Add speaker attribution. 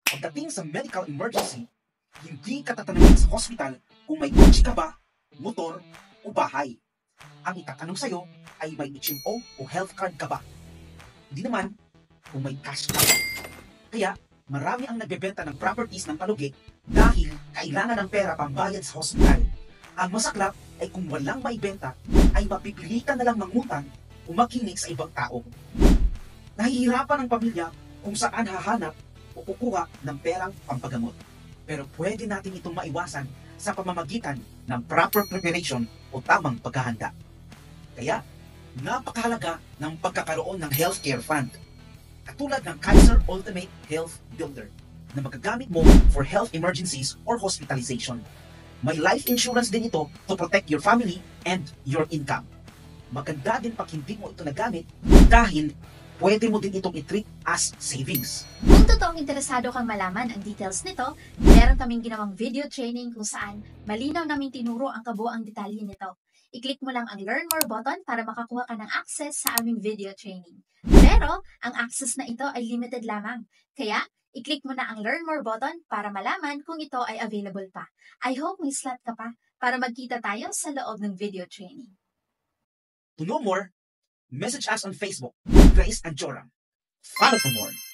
Speaker 1: Pagdating sa medical emergency, hindi ka tatanungin sa hospital kung may kotse ka ba, motor, o bahay. Ang itatanong sa'yo ay may HMO o health card ka ba. Hindi naman kung may cash ka. Kaya marami ang nagbebenta ng properties ng palugi dahil kailangan ng pera pambayad sa hospital. Ang masaklap ay kung walang maibenta ay mapipilitan na lang mangutang o makinig sa ibang tao. Nahihirapan ang pamilya kung saan hahanap o kukuha ng perang pampagamot. Pero pwede natin itong maiwasan sa pamamagitan ng proper preparation o tamang paghahanda. Kaya, napakahalaga ng pagkakaroon ng healthcare fund. Katulad ng Kaiser Ultimate Health Builder na magagamit mo for health emergencies or hospitalization. May life insurance din ito to protect your family and your income. Maganda din pag hindi mo ito nagamit dahil pwede mo din itong i-treat as savings.
Speaker 2: Kung totoong interesado kang malaman ang details nito, meron kaming ginawang video training kung saan malinaw naming tinuro ang kabuuang detalye nito. I-click mo lang ang Learn More button para makakuha ka ng access sa aming video training. Pero, ang access na ito ay limited lamang. Kaya, i-click mo na ang Learn More button para malaman kung ito ay available pa. I hope may slot ka pa para magkita tayo sa loob ng video training.
Speaker 1: To know more, message us on Facebook, Grace and Joram. Follow for more.